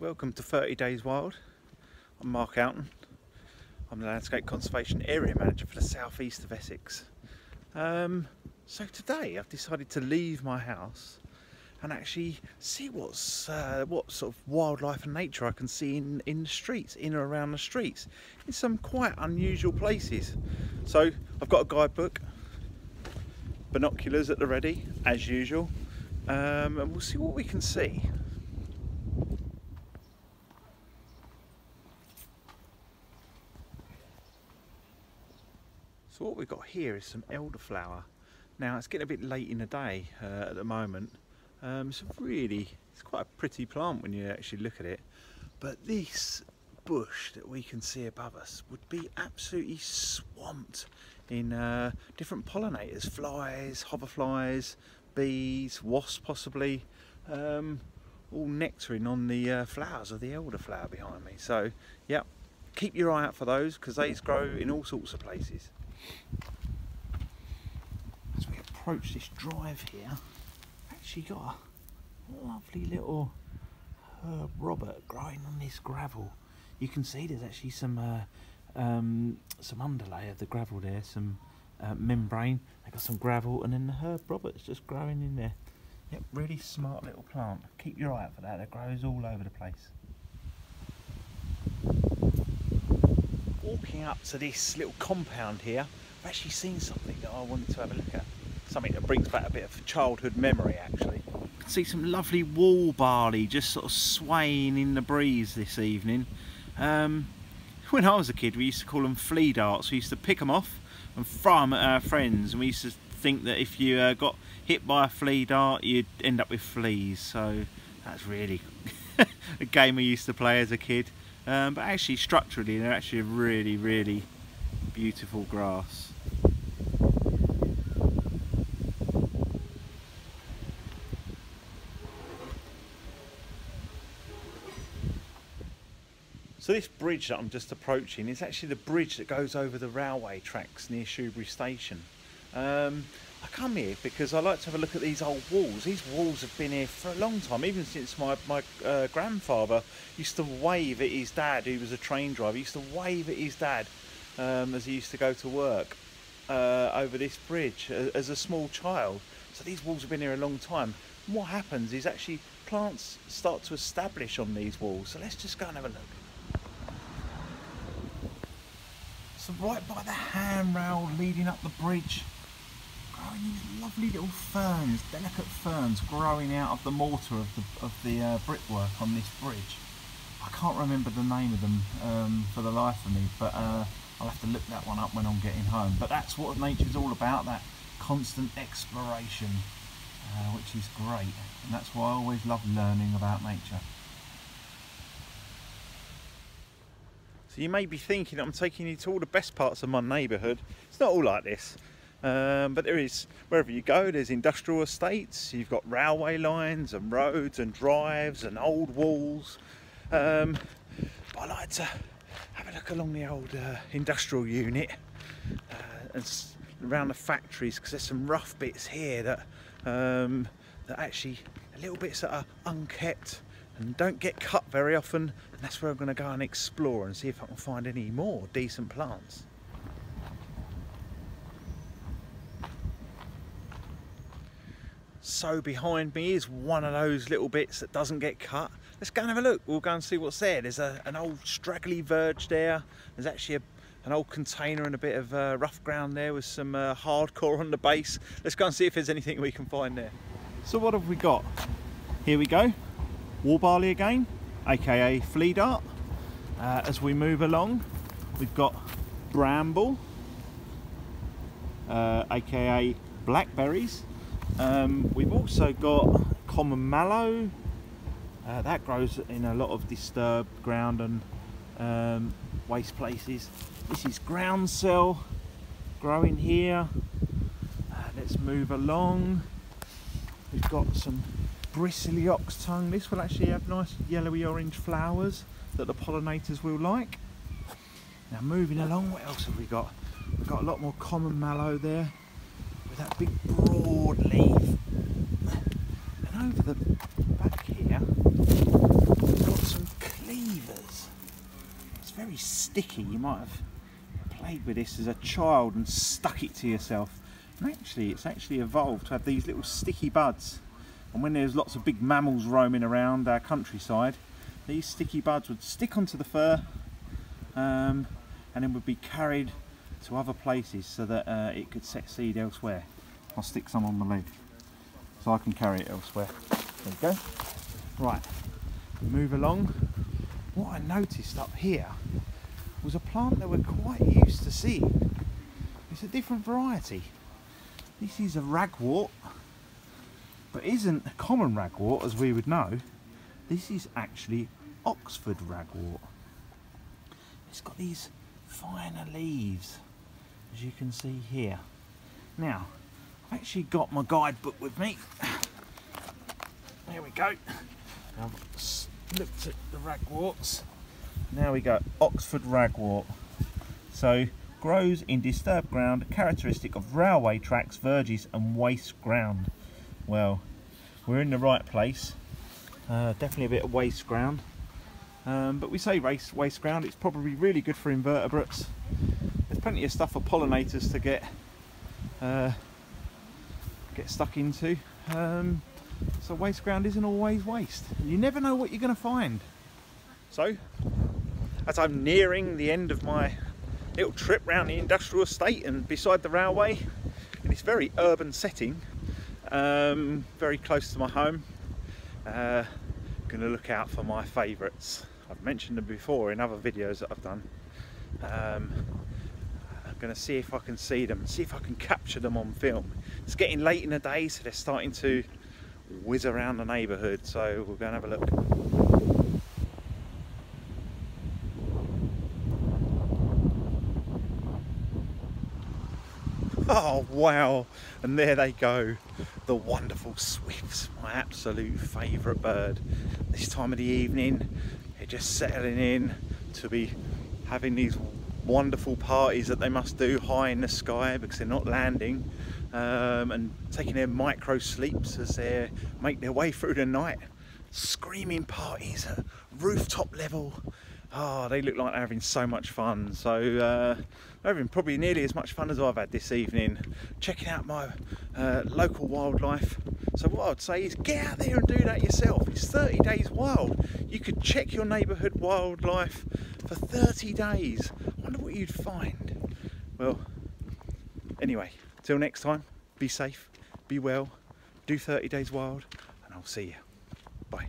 Welcome to 30 Days Wild. I'm Mark Oughton. I'm the Landscape Conservation Area Manager for the southeast of Essex. So today I've decided to leave my house and actually see what sort of wildlife and nature I can see in the streets, in or around the streets, in some quite unusual places. So I've got a guidebook, binoculars at the ready as usual, and we'll see what we can see. So what we've got here is some elderflower. Now it's getting a bit late in the day at the moment. It's quite a pretty plant when you actually look at it. But this bush that we can see above us would be absolutely swamped in different pollinators, flies, hoverflies, bees, wasps possibly, all nectaring on the flowers of the elderflower behind me. So yeah, keep your eye out for those because they grow in all sorts of places. As we approach this drive here, I've actually got a lovely little herb Robert growing on this gravel. You can see there's actually some underlay of the gravel there, some membrane. They've got some gravel, and then the herb Robert's just growing in there. Yep, really smart little plant. Keep your eye out for that. It grows all over the place. Walking up to this little compound here, I've actually seen something that I wanted to have a look at. Something that brings back a bit of childhood memory actually. You can see some lovely wall barley just sort of swaying in the breeze this evening. When I was a kid we used to call them flea darts. We used to pick them off and throw them at our friends, and we used to think that if you got hit by a flea dart you'd end up with fleas. So that's really a game we used to play as a kid. But actually structurally they're actually a really beautiful grass. So this bridge that I'm just approaching is actually the bridge that goes over the railway tracks near Shoebury Station. I come here because I like to have a look at these old walls. These walls have been here for a long time, even since my grandfather used to wave at his dad, who was a train driver. He used to wave at his dad as he used to go to work over this bridge as a small child. So these walls have been here a long time. And what happens is actually plants start to establish on these walls. So let's just go and have a look. So right by the handrail leading up the bridge, growing these lovely little ferns, delicate ferns growing out of the mortar of the brickwork on this bridge. I can't remember the name of them for the life of me, but I'll have to look that one up when I'm getting home. But that's what nature's all about, that constant exploration, which is great, and that's why I always love learning about nature. So you may be thinking I'm taking you to all the best parts of my neighbourhood. It's not all like this. But there is, wherever you go, there's industrial estates, you've got railway lines and roads and drives and old walls. But I like to have a look along the old industrial unit and around the factories, because there's some rough bits here that actually, little bits that are unkept and don't get cut very often, and that's where I'm going to go and explore and see if I can find any more decent plants. So behind me is one of those little bits that doesn't get cut. Let's go and have a look. We'll go and see what's there. There's an old straggly verge there. There's actually an old container and a bit of rough ground there with some hardcore on the base. Let's go and see if there's anything we can find there. So what have we got? Here we go. Wall barley again, aka flea dart. As we move along, we've got bramble, aka blackberries. We've also got common mallow. That grows in a lot of disturbed ground and waste places. This is groundsel growing here. Let's move along. We've got some bristly ox tongue. This will actually have nice yellowy orange flowers that the pollinators will like. Now moving along, what else have we got? We've got a lot more common mallow there with that big broad leaf. And over the back here we've got some very sticky. You might have played with this as a child and stuck it to yourself. And actually, it's actually evolved to have these little sticky buds. And when there's lots of big mammals roaming around our countryside, these sticky buds would stick onto the fur and then would be carried to other places so that it could set seed elsewhere. I'll stick some on my leg so I can carry it elsewhere. There we go. Right, move along. What I noticed up here was a plant that we're quite used to seeing. It's a different variety. This is a ragwort, but isn't a common ragwort as we would know. This is actually Oxford ragwort. It's got these finer leaves, as you can see here. Now, I've actually got my guidebook with me. There we go. I've looked at the ragworts. Now we go, Oxford ragwort. So, grows in disturbed ground, characteristic of railway tracks, verges and waste ground. Well, we're in the right place. Definitely a bit of waste ground. But we say waste ground, it's probably really good for invertebrates. There's plenty of stuff for pollinators to get stuck into. So waste ground isn't always waste. You never know what you're going to find. So, as I'm nearing the end of my little trip round the industrial estate and beside the railway, in this very urban setting, very close to my home, going to look out for my favourites. I've mentioned them before in other videos that I've done. I'm going to see if I can see them, see if I can capture them on film. It's getting late in the day, so they're starting to whiz around the neighbourhood, so we'll go and have a look. Oh wow, and there they go, the wonderful swifts, my absolute favourite bird. This time of the evening, they're just settling in to be having these wonderful parties that they must do high in the sky because they're not landing, and taking their micro sleeps as they make their way through the night. Screaming parties at rooftop level. Oh, they look like they're having so much fun. So they're having probably nearly as much fun as I've had this evening, checking out my local wildlife. So what I'd say is get out there and do that yourself. It's 30 days wild. You could check your neighbourhood wildlife for 30 days. I wonder what you'd find. Well, anyway, till next time, be safe, be well, do 30 days wild, and I'll see you. Bye.